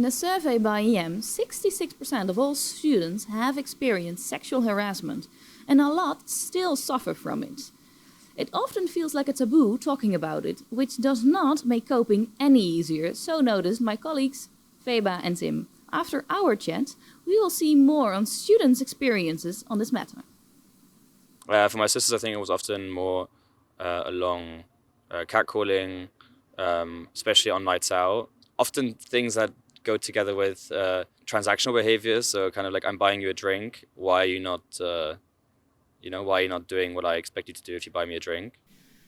a survey by EM, 66% of all students have experienced sexual harassment, and a lot still suffer from it. It often feels like a taboo talking about it, which does not make coping any easier, so noticed my colleagues Feba and Tim. After our chat, we will see more on students' experiences on this matter. For my sisters, I think it was often more along catcalling, especially on nights out. Often things that go together with transactional behaviors. So kind of like, I'm buying you a drink. Why are you not, why are you not doing what I expect you to do if you buy me a drink?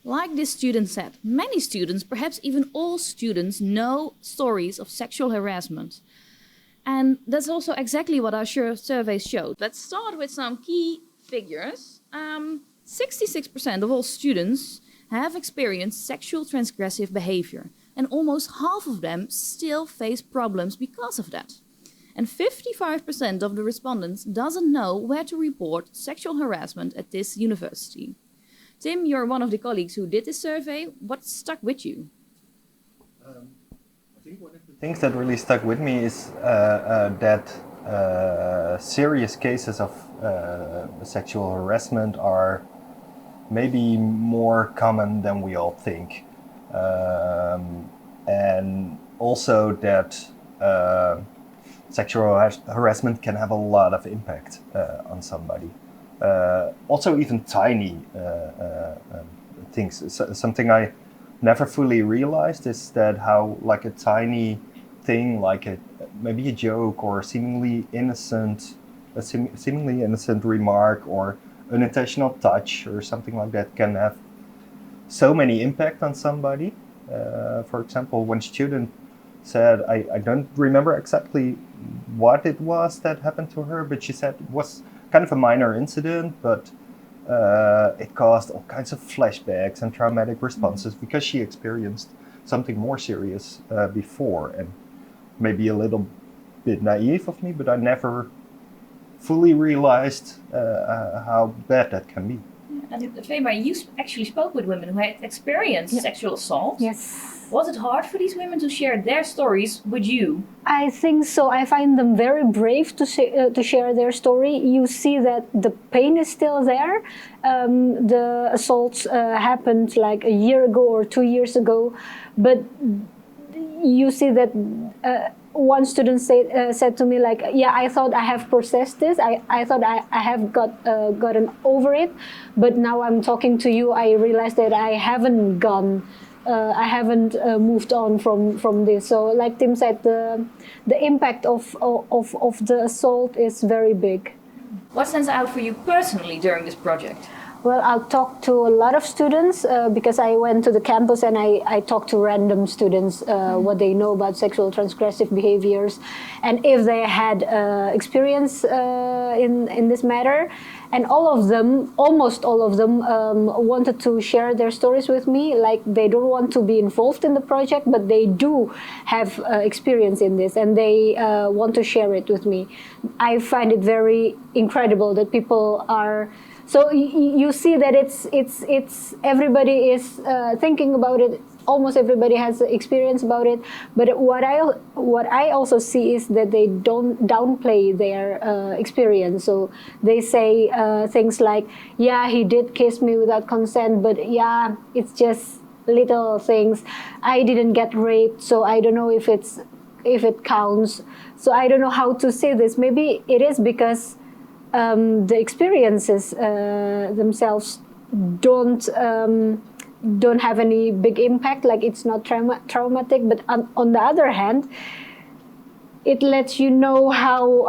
Like this student said, many students, perhaps even all students, know stories of sexual harassment. And that's also exactly what our surveys showed. Let's start with some key figures. 66% of all students have experienced sexual transgressive behavior, and almost half of them still face problems because of that. And 55% of the respondents doesn't know where to report sexual harassment at this university. Tim, you're one of the colleagues who did this survey. What stuck with you? I think one of the things that really stuck with me is that serious cases of sexual harassment are maybe more common than we all think. And also that sexual harassment can have a lot of impact on somebody. Also even tiny things. Something I never fully realized is that how like a tiny thing, like maybe a joke or seemingly innocent remark or unintentional touch or something like that can have so many impact on somebody. For example, one student said, I don't remember exactly what it was that happened to her, but she said it was kind of a minor incident, but it caused all kinds of flashbacks and traumatic responses because she experienced something more serious before. And maybe a little bit naive of me, but I never fully realized how bad that can be. And Feba, you actually spoke with women who had experienced sexual assault. Yes. Was it hard for these women to share their stories with you? I think so. I find them very brave to share their story. You see that the pain is still there. The assaults happened like a year ago or 2 years ago, but you see that one student said to me like, yeah, I thought I have processed this. I thought I have gotten over it, but now I'm talking to you, I realize that I haven't moved on from this. So like Tim said, the impact of the assault is very big. What stands out for you personally during this project? Well, I'll talk to a lot of students because I went to the campus and I talked to random students what they know about sexual transgressive behaviors and if they had experience in this matter. And almost all of them wanted to share their stories with me. Like they don't want to be involved in the project, but they do have experience in this and they want to share it with me. I find it very incredible that people are. So you see that it's everybody is thinking about it. Almost everybody has experience about it. But what I also see is that they don't downplay their experience. So they say things like, "Yeah, he did kiss me without consent, but yeah, it's just little things. I didn't get raped, so I don't know if it counts. So I don't know how to say this. Maybe it is because." The experiences themselves don't have any big impact, like it's not traumatic, but on the other hand, it lets you know how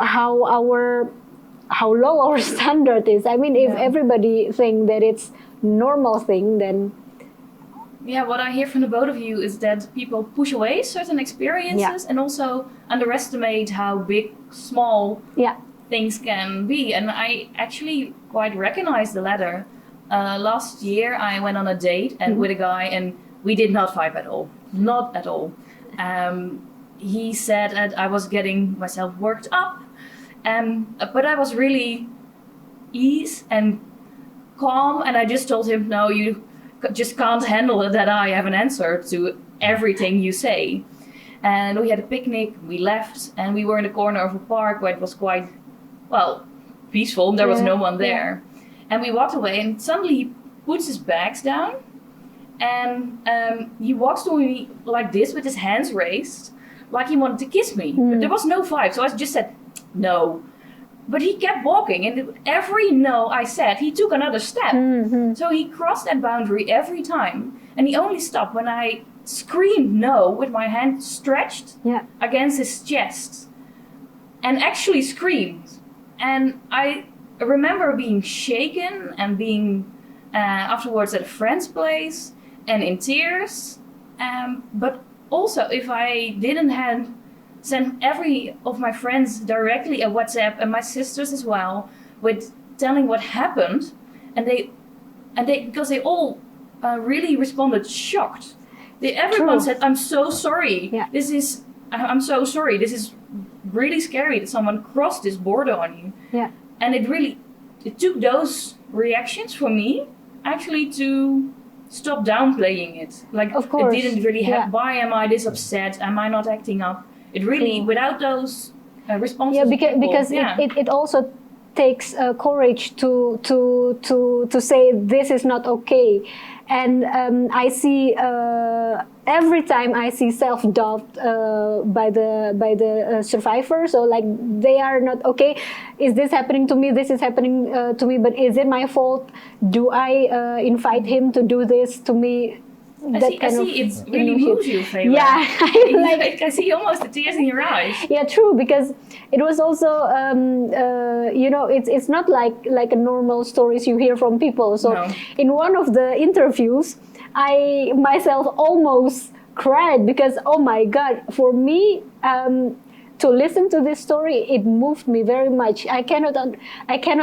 low our standard is. I mean, if everybody think that it's normal thing, then yeah, what I hear from the both of you is that people push away certain experiences and also underestimate how big, small things can be. And I actually quite recognize the latter. Last year I went on a date with a guy and we did not fight at all. Not at all. He said that I was getting myself worked up, but I was really ease and calm, and I just told him, no, you just can't handle it that I have an answer to everything you say. And we had a picnic, we left, and we were in the corner of a park where it was quite, well, peaceful. There was no one there. And we walked away, and suddenly he puts his bags down, and he walks to me like this with his hands raised, like he wanted to kiss me. But there was no vibe, so I just said, no. But he kept walking, and every no I said, he took another step. So he crossed that boundary every time, and he only stopped when I screamed no with my hand stretched against his chest, and actually screamed. And I remember being shaken and being afterwards at a friend's place and in tears. But also, if I didn't have sent every of my friends directly a WhatsApp, and my sisters as well, with telling what happened, and they because they all really responded shocked. Everyone said, "I'm so sorry. I'm so sorry. This is really scary that someone crossed this border on you." Yeah. And it took those reactions for me actually to stop downplaying it. Like, of course. It didn't really have, why am I this upset? Am I not acting up? It really, without those responses. Yeah, because it also takes courage to say this is not okay. And I see every time I see self-doubt by the survivor. So like, they are not okay. Is this happening to me? This is happening to me. But is it my fault? Do I invite him to do this to me? I see it really moves you, Feba. Yeah, I see almost the tears in your eyes. Yeah, true, because it was also, it's not like a normal stories you hear from people. So in one of the interviews, I myself almost cried because, oh my God, for me, to listen to this story, it moved me very much. I cannot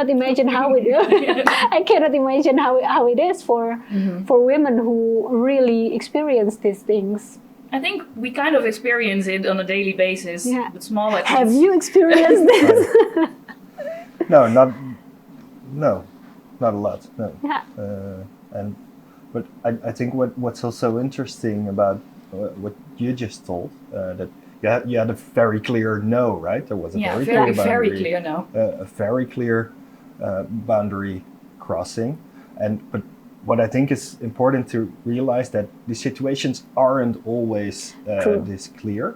imagine how it. I cannot imagine how it is for women who really experience these things. I think we kind of experience it on a daily basis. Yeah. With small actions. Have you experienced this? No, not a lot. No. Yeah. But I think what's also interesting about what you just told, that you had a very clear no, right? There was a very clear boundary, very clear no. A very clear boundary crossing, but what I think is important to realize that the situations aren't always this clear.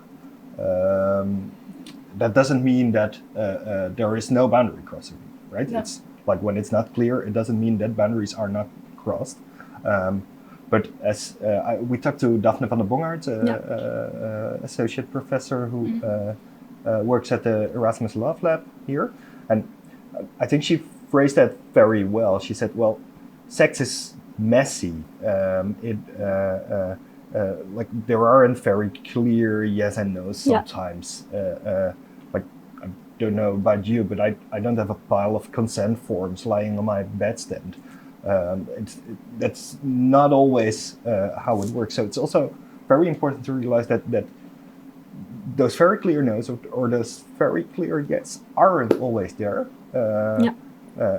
That doesn't mean that there is no boundary crossing, right? No. It's like when it's not clear, it doesn't mean that boundaries are not crossed. But as we talked to Daphne van der Bongert, associate professor who works at the Erasmus Love Lab here, and I think she phrased that very well. She said, "Well, sex is messy. Like there aren't very clear yes and no's sometimes. Like I don't know about you, but I don't have a pile of consent forms lying on my bedstand." That's not always how it works. So it's also very important to realize that those very clear no's or those very clear yes aren't always there,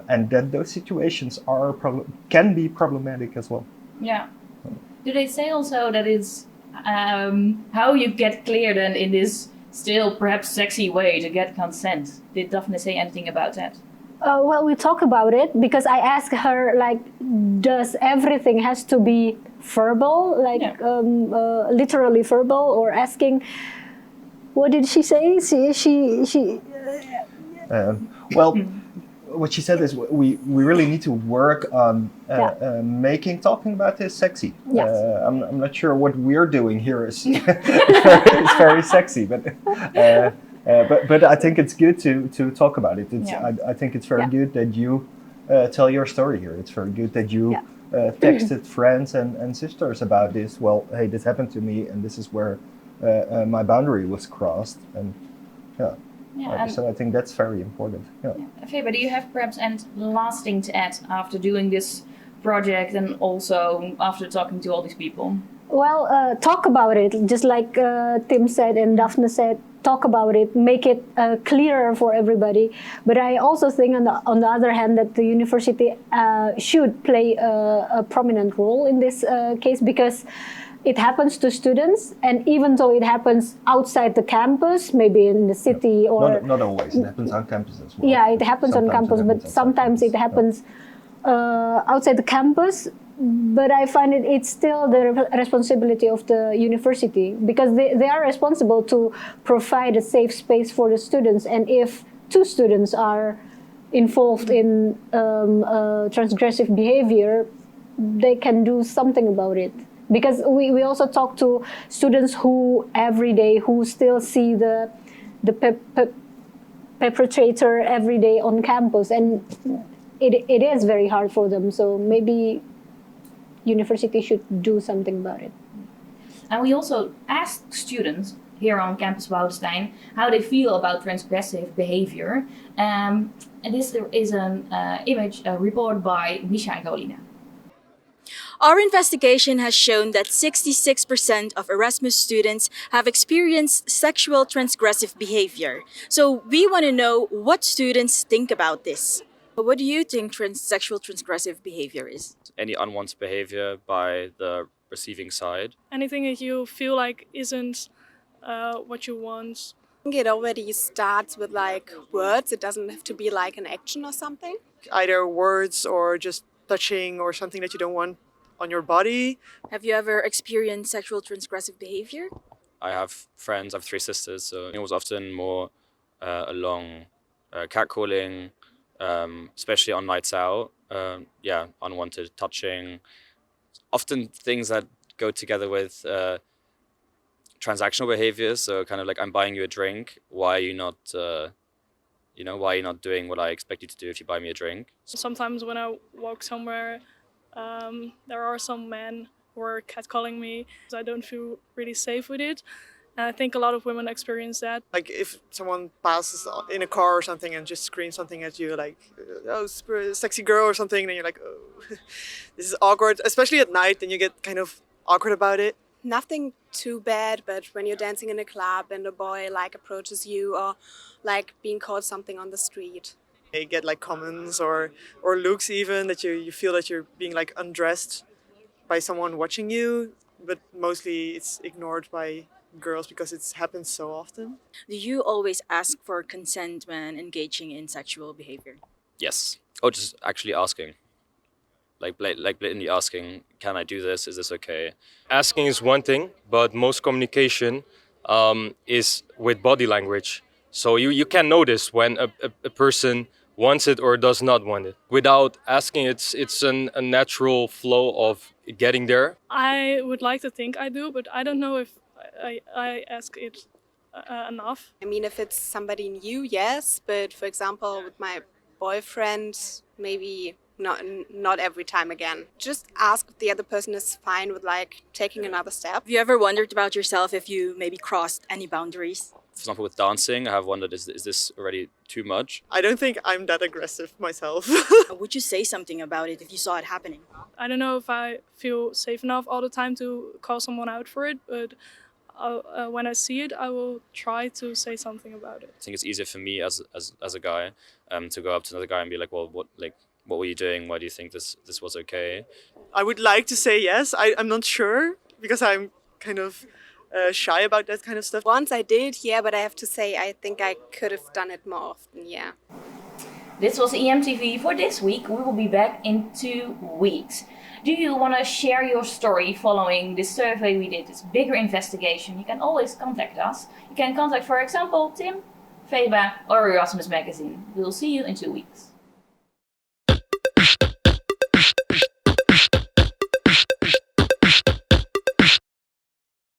and that those situations can be problematic as well. Yeah. Do they say also that it's how you get clear then in this still perhaps sexy way to get consent? Did Daphne say anything about that? Well, we talk about it because I asked her, like, does everything has to be verbal, like literally verbal, or asking? What did she say? She. Well, what she said is we really need to work on making talking about this sexy. Yes. I'm not sure what we're doing here is very sexy, but I think it's good to talk about it. I think it's very good that you tell your story here. It's very good that you texted friends and sisters about this. Well, hey, this happened to me, and this is where my boundary was crossed, and so I think that's very important. Feba, do you have perhaps any last thing to add after doing this project and also after talking to all these people? Well, talk about it, just like Tim said and Daphne said. Talk about it, make it clearer for everybody. But I also think, on the other hand, that the university should play a prominent role in this case, because it happens to students, and even though it happens outside the campus, maybe in the city or... Not always, it happens on campus as well. Yeah, it happens on campus, but sometimes it happens outside the campus. But I find it's still the responsibility of the university, because they are responsible to provide a safe space for the students. And if 2 students are involved in transgressive behavior, they can do something about it. Because we also talk to students who every day, who still see the perpetrator every day on campus, and it is very hard for them. So maybe university should do something about it. And we also asked students here on Campus Woudestein how they feel about transgressive behavior. And this is an image report by Misha and Golina. Our investigation has shown that 66% of Erasmus students have experienced sexual transgressive behavior. So we want to know what students think about this. What do you think sexual transgressive behavior is? Any unwanted behavior by the receiving side. Anything that you feel like isn't what you want. I think it already starts with like words. It doesn't have to be like an action or something. Either words or just touching or something that you don't want on your body. Have you ever experienced sexual transgressive behavior? I have friends, I have 3 sisters, so it was often more along catcalling, especially on nights out. Unwanted touching. Often things that go together with transactional behaviors, so kind of like, I'm buying you a drink, why are you not why are you not doing what I expect you to do if you buy me a drink? Sometimes when I walk somewhere, there are some men who are catcalling me, so I don't feel really safe with it. And I think a lot of women experience that. Like if someone passes in a car or something and just screams something at you, like, oh, sexy girl or something, then you're like, oh, this is awkward. Especially at night, then you get kind of awkward about it. Nothing too bad, but when you're dancing in a club and a boy like approaches you, or like being called something on the street. You get like comments or looks even, that you feel that you're being like undressed by someone watching you, but mostly it's ignored by girls because it happens so often. Do you always ask for consent when engaging in sexual behavior? Yes. Or just actually asking. Like blatantly asking, can I do this? Is this okay? Asking is one thing, but most communication is with body language. So you can notice when a person wants it or does not want it. Without asking, it's a natural flow of getting there. I would like to think I do, but I don't know if I ask it enough. I mean, if it's somebody new, yes, but for example, with my boyfriend, maybe not every time again. Just ask if the other person is fine with like taking another step. Have you ever wondered about yourself if you maybe crossed any boundaries? For example, with dancing, I have wondered, is this already too much? I don't think I'm that aggressive myself. Would you say something about it if you saw it happening? I don't know if I feel safe enough all the time to call someone out for it, but when I see it, I will try to say something about it. I think it's easier for me as a guy to go up to another guy and be like, well, what were you doing? Why do you think this was okay? I would like to say yes. I'm not sure because I'm kind of shy about that kind of stuff. Once I did, yeah, but I have to say I think I could have done it more often, yeah. This was EMTV for this week. We will be back in 2 weeks. Do you want to share your story following this survey we did, this bigger investigation? You can always contact us. You can contact, for example, Tim, Feba, or Erasmus Magazine. We'll see you in 2 weeks.